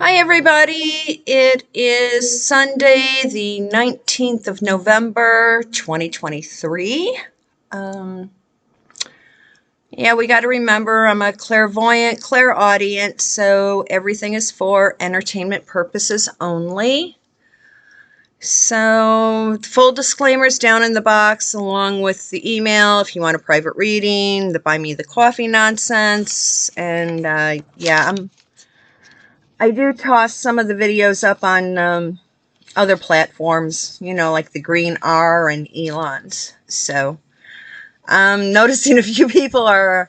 Hi, everybody. It is Sunday, the 19th of November, 2023. Um, yeah, we got to remember I'm a clairvoyant, clairaudient, so everything is for entertainment purposes only. So, full disclaimers down in the box, along with the email if you want a private reading, the buy me the coffee nonsense, and I do toss some of the videos up on other platforms, like the Green R and Elon's. So I'm noticing a few people are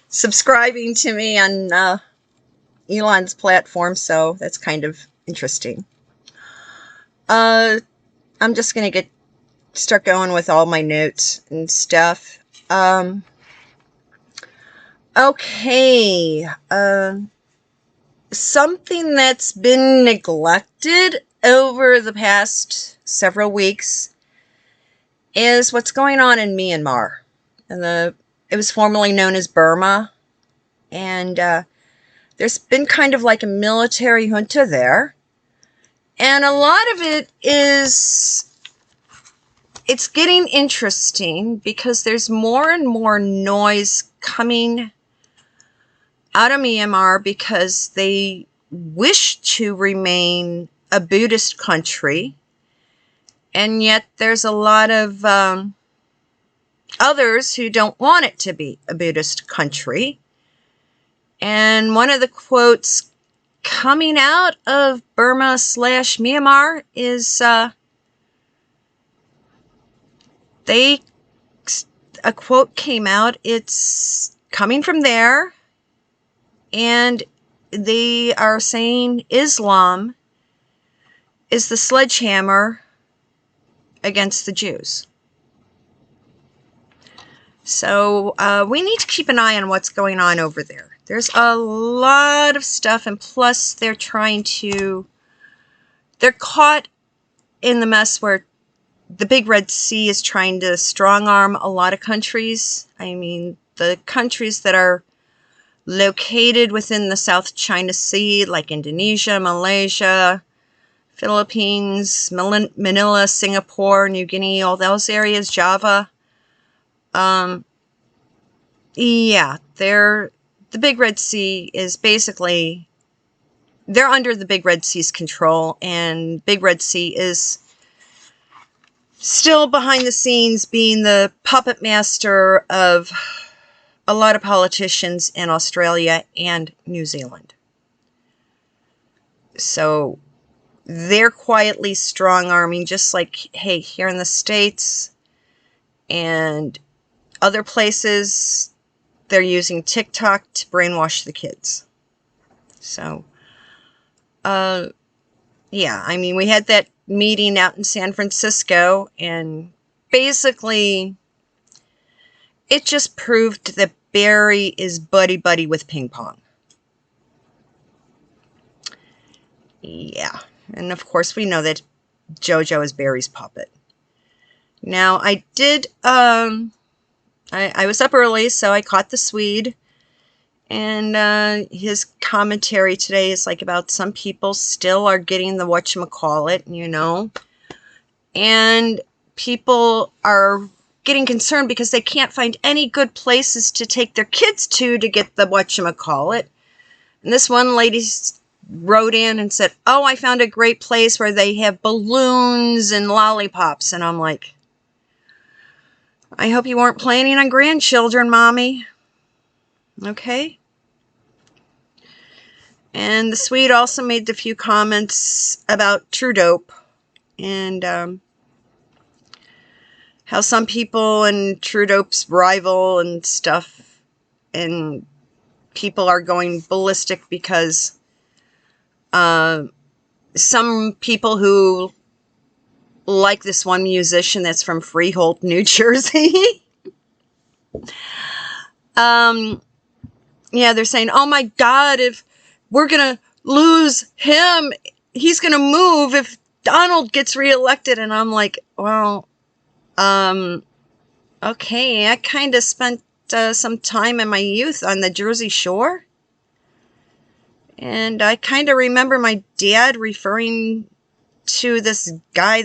subscribing to me on Elon's platform, so that's kind of interesting. I'm just going to start going with all my notes and stuff. Okay. Something that's been neglected over the past several weeks is what's going on in Myanmar. It was formerly known as Burma, and there's been kind of like a military junta there. And a lot of it's getting interesting because there's more and more noise coming out of Myanmar because they wish to remain a Buddhist country, and yet there's a lot of others who don't want it to be a Buddhist country. And one of the quotes coming out of Burma/Myanmar is a quote came out. It's coming from there, and they are saying Islam is the sledgehammer against the Jews. So we need to keep an eye on what's going on over there. There's a lot of stuff, and plus they're caught in the mess where the Big Red Sea is trying to strong-arm a lot of countries. I mean, the countries that are located within the South China Sea, like Indonesia, Malaysia, Philippines, Manila, Singapore, New Guinea, all those areas, Java. The Big Red Sea is basically, they're under the Big Red Sea's control, and Big Red Sea is still behind the scenes being the puppet master of a lot of politicians in Australia and New Zealand. So they're quietly strong-arming, just like, hey, here in the States and other places, they're using TikTok to brainwash the kids. So, I mean, we had that meeting out in San Francisco, and basically, it just proved that Barry is buddy-buddy with Ping Pong. Yeah, and of course, we know that JoJo is Barry's puppet. Now, I did, I was up early, so I caught the Swede, and his commentary today is like about some people still are getting the whatchamacallit, and people are getting concerned because they can't find any good places to take their kids to get the whatchamacallit. And this one lady wrote in and said, oh, I found a great place where they have balloons and lollipops. And I'm like, I hope you weren't planning on grandchildren, Mommy. Okay. And the Swede also made a few comments about True Dope and how some people and True Dope's rival and stuff, and people are going ballistic because some people who like this one musician that's from Freehold, New Jersey, they're saying, oh my God, if we're going to lose him, he's going to move if Donald gets reelected. And I'm like, well, okay, I kind of spent some time in my youth on the Jersey Shore. And I kind of remember my dad referring to this guy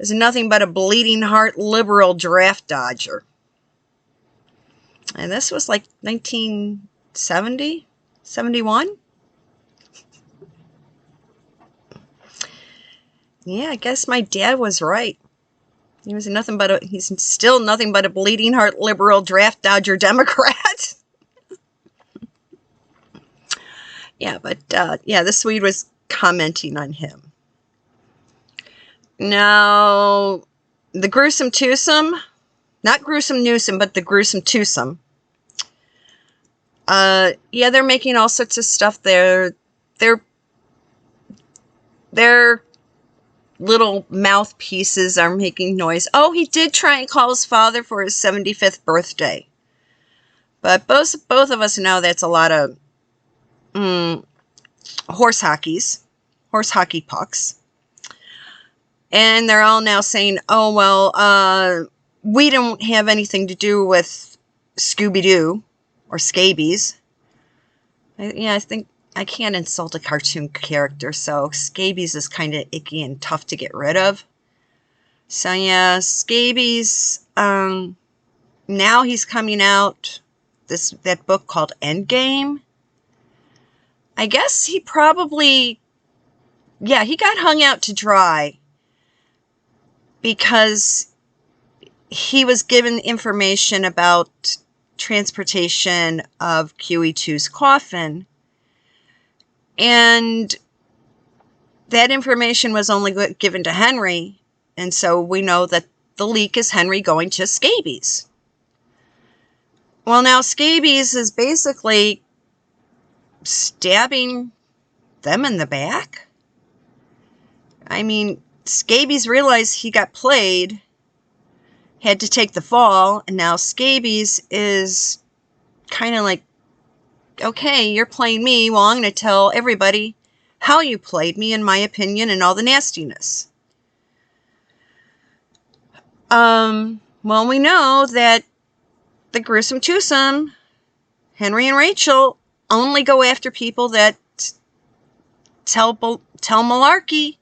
as nothing but a bleeding heart liberal draft dodger. And this was like 1970, 71. Yeah, I guess my dad was right. He's still nothing but a bleeding heart liberal draft dodger Democrat. Yeah, but this Swede was commenting on him. Now, the gruesome twosome, not gruesome Newsome, but the gruesome twosome. They're making all sorts of stuff there. Their little mouthpieces are making noise. Oh, he did try and call his father for his 75th birthday. But both of us know that's a lot of horse hockey pucks. And they're all now saying, oh, well, we don't have anything to do with Scooby-Doo or scabies. I think I can't insult a cartoon character, so scabies is kind of icky and tough to get rid of. So yeah, scabies, now he's coming out, that book called Endgame. I guess he probably, he got hung out to dry because he was given information about transportation of QE2's coffin. And that information was only given to Henry. And so we know that the leak is Henry going to scabies. Well, now scabies is basically stabbing them in the back. I mean, scabies realized he got played, had to take the fall, and now scabies is kind of like, okay, you're playing me, well, I'm going to tell everybody how you played me, in my opinion, and all the nastiness. Well, we know that the gruesome twosome, Henry and Rachel, only go after people that tell malarkey,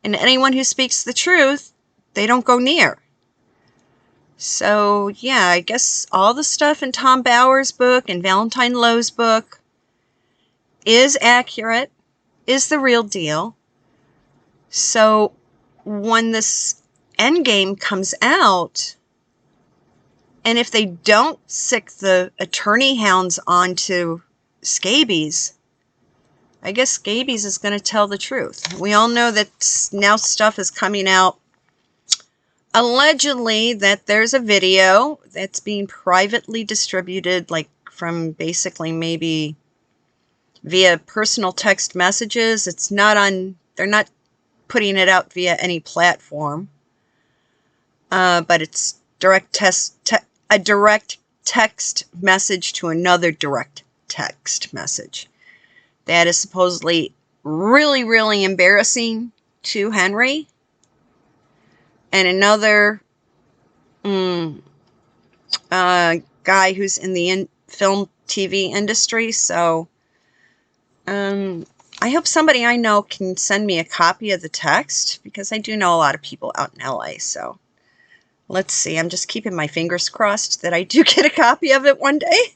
and anyone who speaks the truth, they don't go near. So, yeah, I guess all the stuff in Tom Bower's book and Valentine Lowe's book is accurate, is the real deal. So, when this Endgame comes out, and if they don't sick the attorney hounds onto scabies, I guess scabies is going to tell the truth. We all know that now stuff is coming out, allegedly, that there's a video that's being privately distributed, like from basically maybe via personal text messages. It's not on, they're not putting it out via any platform. But it's a direct text message to another direct text message. That is supposedly really, really embarrassing to Henry. And another guy who's in the film TV industry. So I hope somebody I know can send me a copy of the text, because I do know a lot of people out in LA. So let's see. I'm just keeping my fingers crossed that I do get a copy of it one day.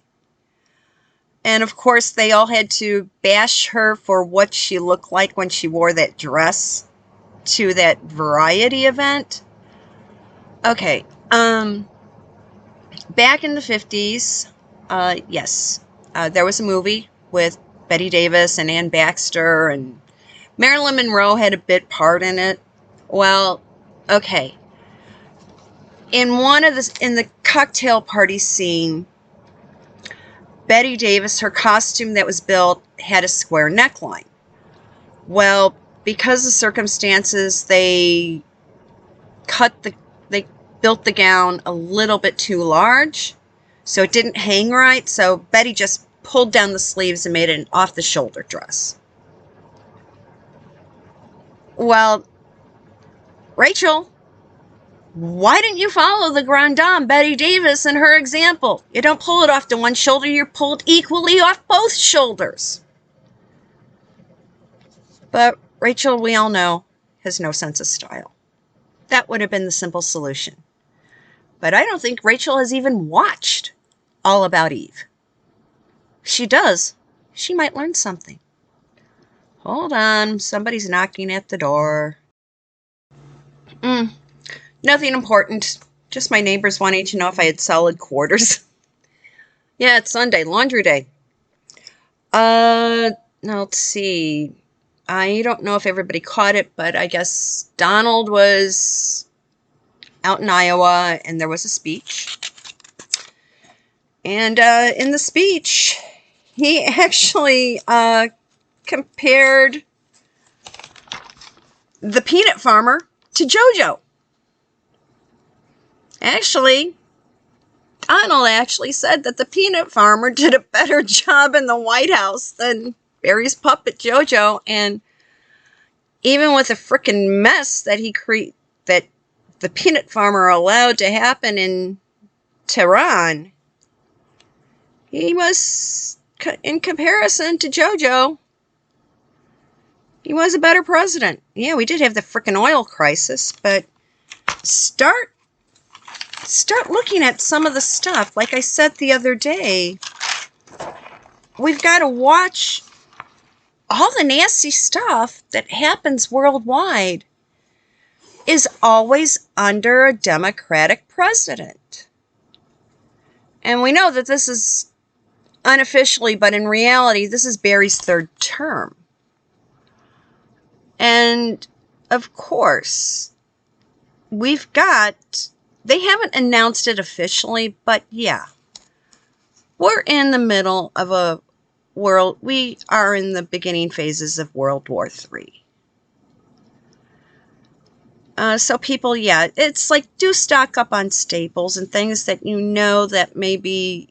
And of course, they all had to bash her for what she looked like when she wore that dress to that variety event. Okay, back in the 50s, yes, there was a movie with Betty Davis and Ann Baxter, and Marilyn Monroe had a bit part in it. Well, okay, in the cocktail party scene, Betty Davis, her costume that was built had a square neckline. Well, because of circumstances, they built the gown a little bit too large, so it didn't hang right. So Betty just pulled down the sleeves and made it an off-the-shoulder dress. Well, Rachel Why didn't you follow the Grand Dame, Betty Davis, and her example? You don't pull it off to one shoulder, you pull it equally off both shoulders. But Rachel, we all know, has no sense of style. That would have been the simple solution. But I don't think Rachel has even watched All About Eve. If she does, she might learn something. Hold on, somebody's knocking at the door. Nothing important. Just my neighbors wanting to know if I had solid quarters. Yeah, it's Sunday, laundry day. Now let's see. I don't know if everybody caught it, but I guess Donald was out in Iowa and there was a speech. And in the speech, he actually compared the peanut farmer to JoJo. Actually, Donald actually said that the peanut farmer did a better job in the White House than Barry's puppet JoJo, and even with the frickin' mess that that the peanut farmer allowed to happen in Tehran, he was, in comparison to JoJo, he was a better president. Yeah, we did have the frickin' oil crisis, but start looking at some of the stuff. Like I said the other day, we've got to watch all the nasty stuff that happens worldwide is always under a Democratic president. And we know that this is unofficially, but in reality, this is Barry's third term. And, of course, they haven't announced it officially, but yeah, we're in the middle of we are in the beginning phases of World War III. So people, yeah, it's like, do stock up on staples and things that you know that maybe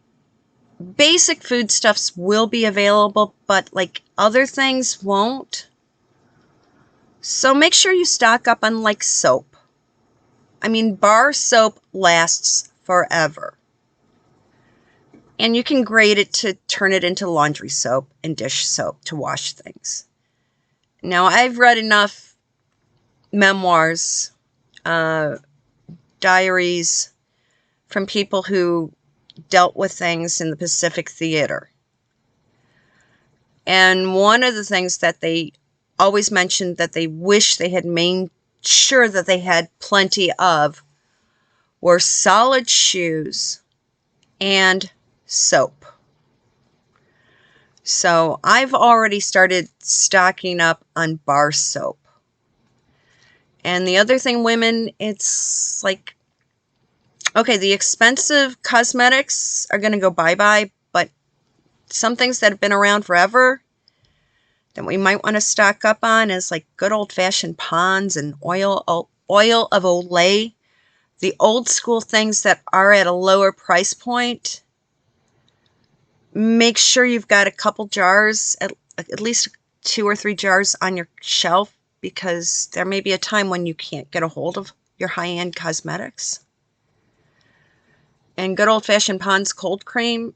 basic foodstuffs will be available, but like other things won't. So make sure you stock up on like soap. I mean, bar soap lasts forever. And you can grate it to turn it into laundry soap and dish soap to wash things. Now, I've read enough memoirs, diaries from people who dealt with things in the Pacific Theater. And one of the things that they always mentioned that they wish they had made sure that they had plenty of were solid shoes and soap. So I've already started stocking up on bar soap. And the other thing, women, it's like, okay, the expensive cosmetics are going to go bye-bye, but some things that have been around forever that we might want to stock up on is like good old-fashioned Pond's and oil of Olay. The old school things that are at a lower price point. Make sure you've got a couple jars, at least 2 or 3 jars on your shelf, because there may be a time when you can't get a hold of your high-end cosmetics. And good old-fashioned Pond's cold cream,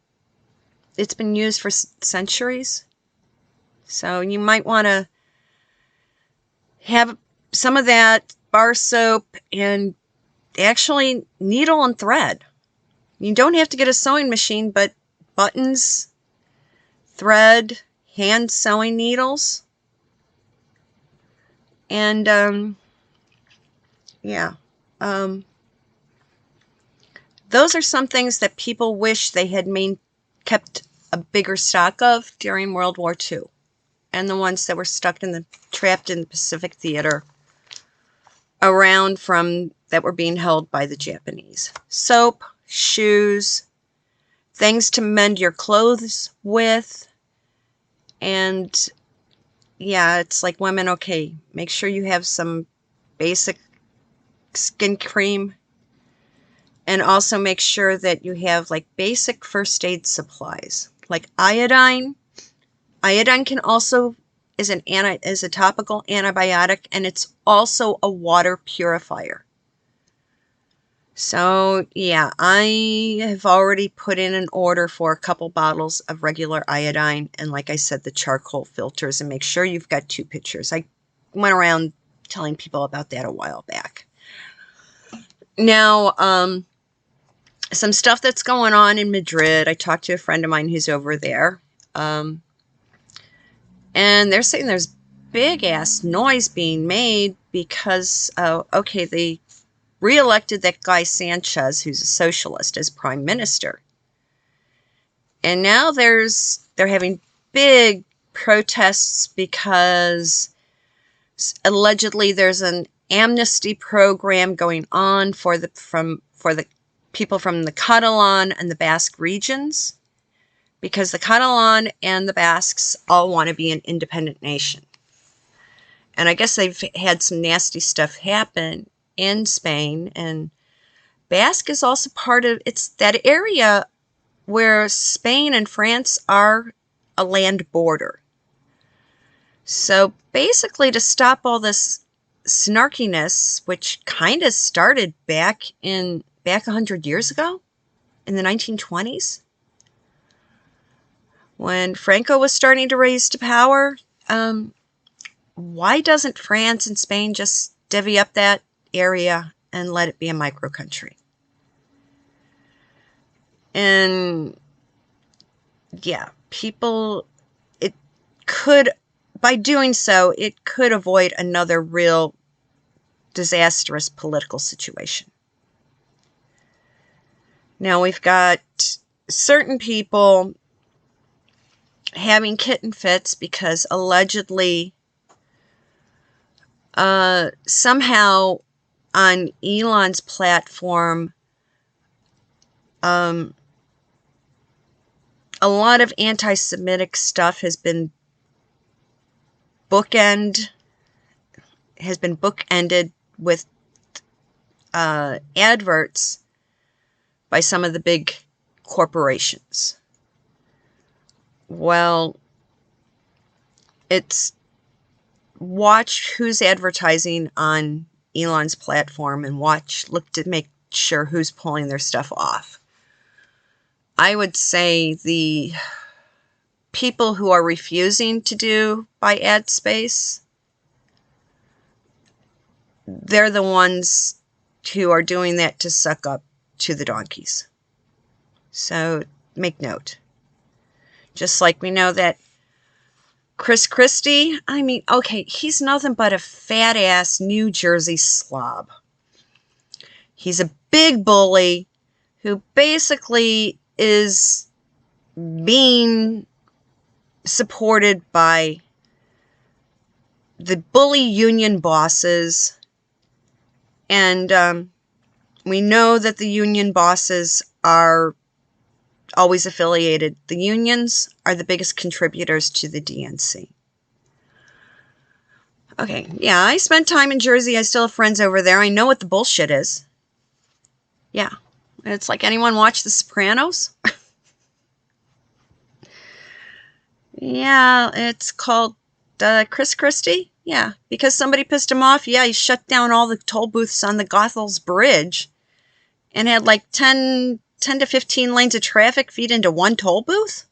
it's been used for centuries. So you might want to have some of that, bar soap, and actually needle and thread. You don't have to get a sewing machine, but buttons, thread, hand sewing needles, and those are some things that people wish they had kept a bigger stock of during World War II, and the ones that were trapped in the Pacific Theater around that were being held by the Japanese. Soap, shoes, things to mend your clothes with, and yeah, it's like, women, okay, make sure you have some basic skin cream, and also make sure that you have like basic first aid supplies, like iodine. Iodine can also is a topical antibiotic, and it's also a water purifier. So, yeah, I have already put in an order for a couple bottles of regular iodine and, like I said, the charcoal filters, and make sure you've got 2 pitchers. I went around telling people about that a while back. Now, some stuff that's going on in Madrid. I talked to a friend of mine who's over there, and they're saying there's big-ass noise being made because, okay, they re-elected that guy Sanchez, who's a socialist, as prime minister. And now they're having big protests because allegedly there's an amnesty program going on for the people from the Catalan and the Basque regions, because the Catalan and the Basques all want to be an independent nation. And I guess they've had some nasty stuff happen in Spain, and Basque is also part of, it's that area where Spain and France are a land border. So basically, to stop all this snarkiness, which kind of started back 100 years ago, in the 1920s, when Franco was starting to rise to power, why doesn't France and Spain just divvy up that area and let it be a micro country? And yeah, people, it could, by doing so, it could avoid another real disastrous political situation. Now we've got certain people having kitten fits because allegedly somehow on Elon's platform, a lot of anti-Semitic stuff has been bookended with adverts by some of the big corporations. Well, it's watch who's advertising on Elon's platform and look to make sure who's pulling their stuff off. I would say the people who are refusing to do buy ad space, they're the ones who are doing that to suck up to the donkeys. So make note. Just like we know that Chris Christie, I mean, okay, he's nothing but a fat-ass New Jersey slob. He's a big bully who basically is being supported by the bully union bosses. And we know that the union bosses are always affiliated. The unions are the biggest contributors to the DNC. Okay, yeah, I spent time in Jersey. I still have friends over there. I know what the bullshit is. Yeah, it's like, anyone watch The Sopranos? Yeah, it's called Chris Christie. Yeah, because somebody pissed him off. Yeah, he shut down all the toll booths on the Goethals Bridge and had like 10 to 15 lanes of traffic feed into one toll booth.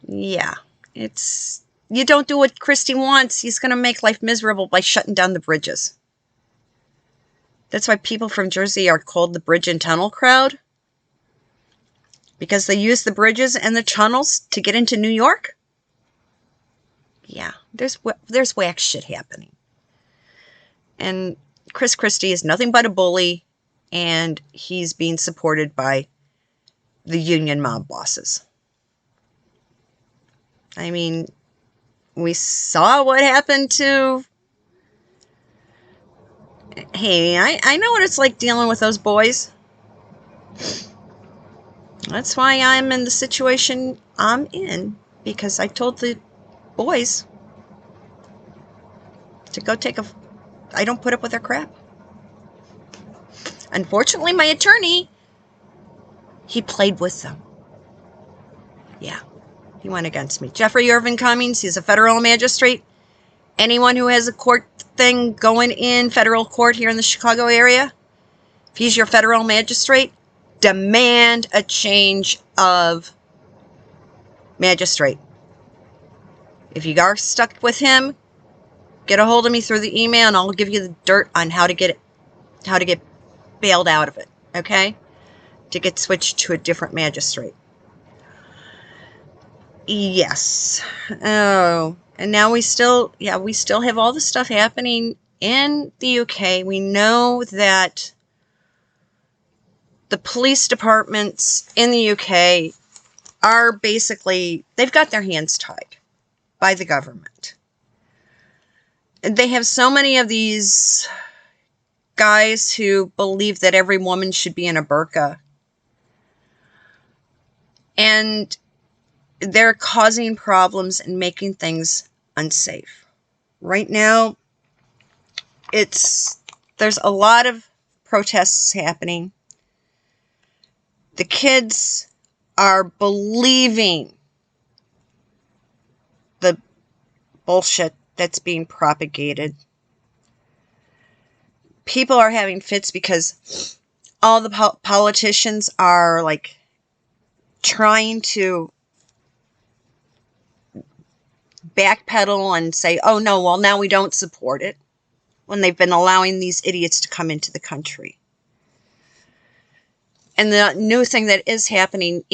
Yeah, you don't do what Christie wants, he's going to make life miserable by shutting down the bridges. That's why people from Jersey are called the bridge and tunnel crowd. Because they use the bridges and the tunnels to get into New York. Yeah, there's whack shit happening. And Chris Christie is nothing but a bully, and he's being supported by the union mob bosses. I mean, we saw what happened to... Hey, I know what it's like dealing with those boys. That's why I'm in the situation I'm in, because I told the boys to go I don't put up with their crap. Unfortunately, my attorney, he played with them. Yeah, he went against me. Jeffrey Irvin Cummings, he's a federal magistrate. Anyone who has a court thing going in federal court here in the Chicago area, if he's your federal magistrate, demand a change of magistrate. If you are stuck with him, get a hold of me through the email and I'll give you the dirt on how to get bailed out of it, okay? To get switched to a different magistrate. Yes. Oh, and now we still have all the stuff happening in the UK. We know that the police departments in the UK are basically, they've got their hands tied by the government. They have so many of these guys who believe that every woman should be in a burqa. And they're causing problems and making things unsafe. Right now, there's a lot of protests happening. The kids are believing the bullshit that's being propagated. People are having fits because all the politicians are like trying to backpedal and say, oh no, well now we don't support it, when they've been allowing these idiots to come into the country. And the new thing that is happening,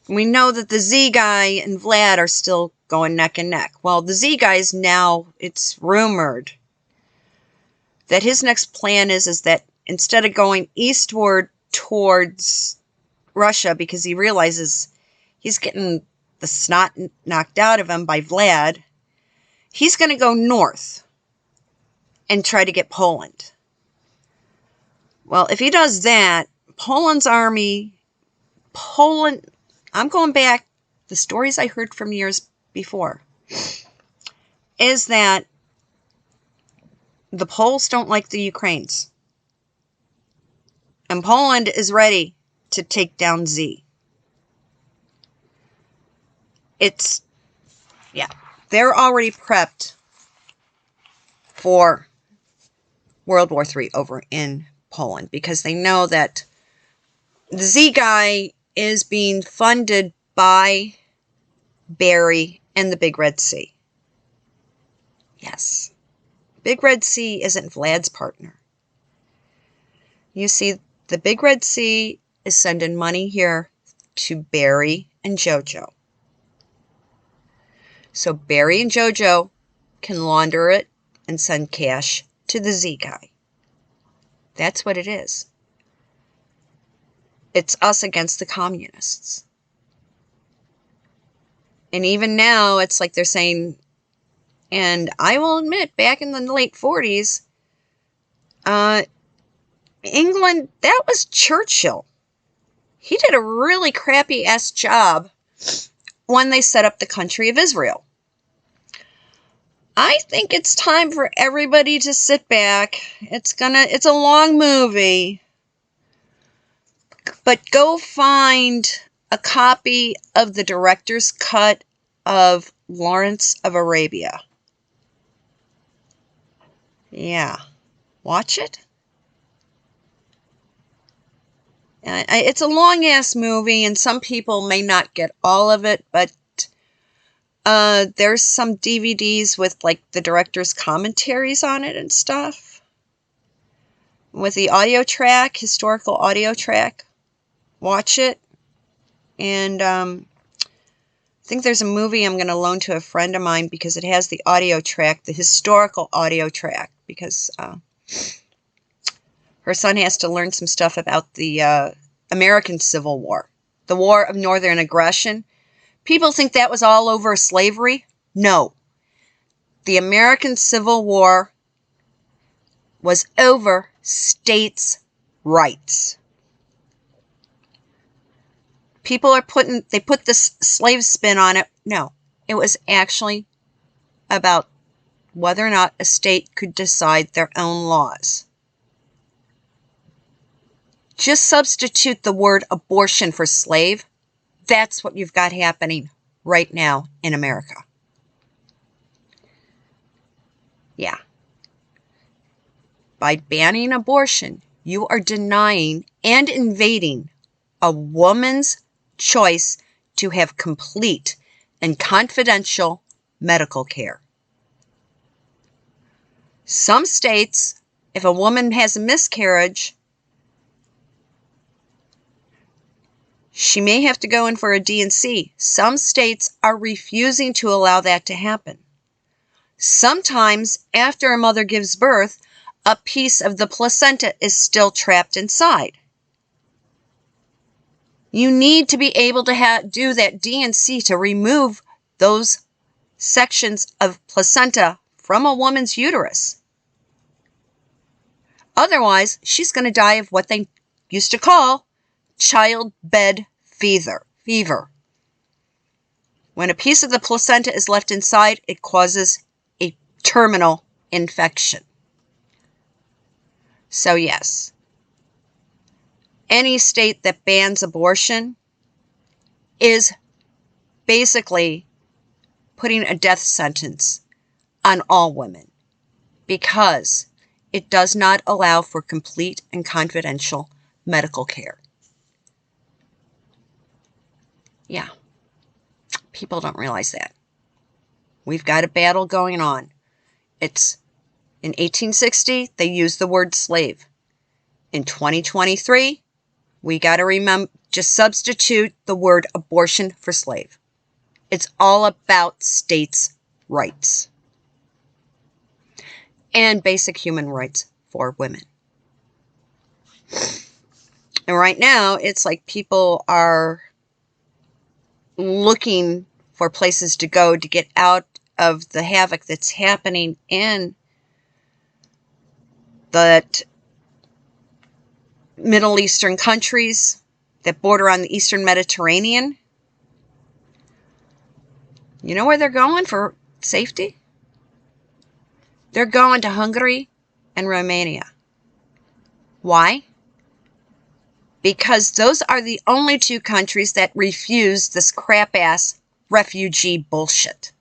we know that the Z guy and Vlad are still going neck and neck. Well, the Z guy's now, it's rumored that his next plan is that instead of going eastward towards Russia, because he realizes he's getting the snot knocked out of him by Vlad, he's going to go north and try to get Poland. Well, if he does that, Poland's army, I'm going back, the stories I heard from years before, is that the Poles don't like the Ukrainians. And Poland is ready to take down Z. They're already prepped for World War III over in Poland because they know that the Z guy is being funded by Barry and the Big Red Sea. Yes. Big Red Sea isn't Vlad's partner. You see, the Big Red Sea is sending money here to Barry and JoJo. So Barry and JoJo can launder it and send cash to the Z guy. That's what it is. It's us against the communists. And even now, it's like they're saying, and I will admit, back in the late 40s, England, that was Churchill. He did a really crappy-ass job when they set up the country of Israel. I think it's time for everybody to sit back. It's a long movie. But go find a copy of the director's cut of Lawrence of Arabia. Yeah. Watch it. It's a long-ass movie, and some people may not get all of it, but there's some DVDs with, like, the director's commentaries on it and stuff. With the audio track, historical audio track. Watch it. And I think there's a movie I'm going to loan to a friend of mine because it has the audio track, the historical audio track, because her son has to learn some stuff about the American Civil War, the War of Northern Aggression. People think that was all over slavery. No. The American Civil War was over states' rights. People they put this slave spin on it. No. It was actually about whether or not a state could decide their own laws. Just substitute the word abortion for slave. That's what you've got happening right now in America. Yeah. By banning abortion, you are denying and invading a woman's choice to have complete and confidential medical care. Some states, if a woman has a miscarriage, she may have to go in for a D&C. Some states are refusing to allow that to happen. Sometimes, after a mother gives birth, a piece of the placenta is still trapped inside. You need to be able to do that D&C to remove those sections of placenta from a woman's uterus. Otherwise, she's going to die of what they used to call childbed fever. When a piece of the placenta is left inside, it causes a terminal infection. So yes, any state that bans abortion is basically putting a death sentence on all women because it does not allow for complete and confidential medical care. Yeah, people don't realize that. We've got a battle going on. It's in 1860, they used the word slave. In 2023, we got to remember, just substitute the word abortion for slave. It's all about states' rights and basic human rights for women. And right now, it's like people are looking for places to go to get out of the havoc that's happening in the Middle Eastern countries that border on the Eastern Mediterranean. You know where they're going for safety? They're going to Hungary and Romania. Why? Because those are the only two countries that refuse this crap-ass refugee bullshit.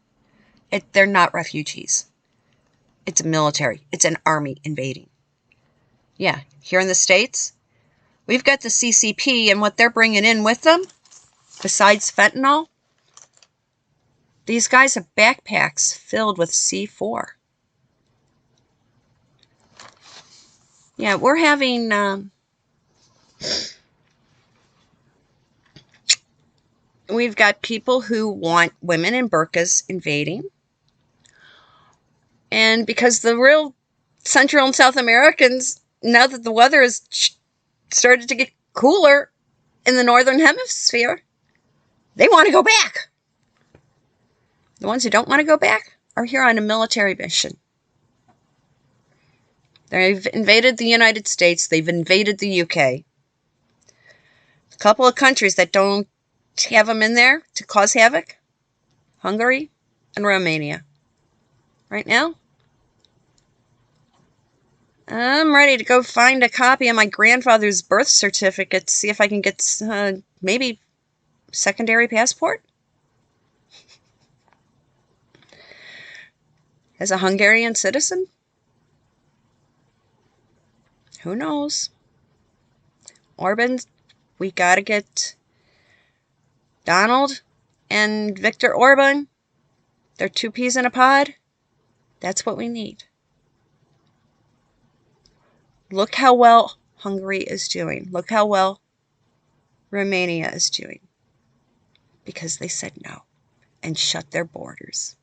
They're not refugees. It's a military. It's an army invading. Yeah, here in the States, we've got the CCP, and what they're bringing in with them, besides fentanyl, these guys have backpacks filled with C4. Yeah, we're having... we've got people who want women in burqas invading. And because the real Central and South Americans, now that the weather has started to get cooler in the Northern Hemisphere, they want to go back. The ones who don't want to go back are here on a military mission. They've invaded the United States. They've invaded the UK. A couple of countries that don't have them in there to cause havoc: Hungary and Romania. Right now, I'm ready to go find a copy of my grandfather's birth certificate, see if I can get maybe secondary passport as a Hungarian citizen. Who knows? Orban, we gotta get Donald and Viktor Orban. They're two peas in a pod. That's what we need. Look how well Hungary is doing. Look how well Romania is doing. Because they said no and shut their borders.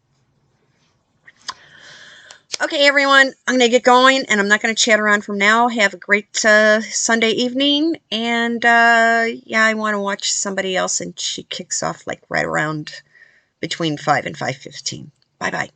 Okay, everyone, I'm going to get going, and I'm not going to chat around from now. Have a great Sunday evening, and yeah, I want to watch somebody else, and she kicks off like right around between 5 and 5:15. Bye-bye.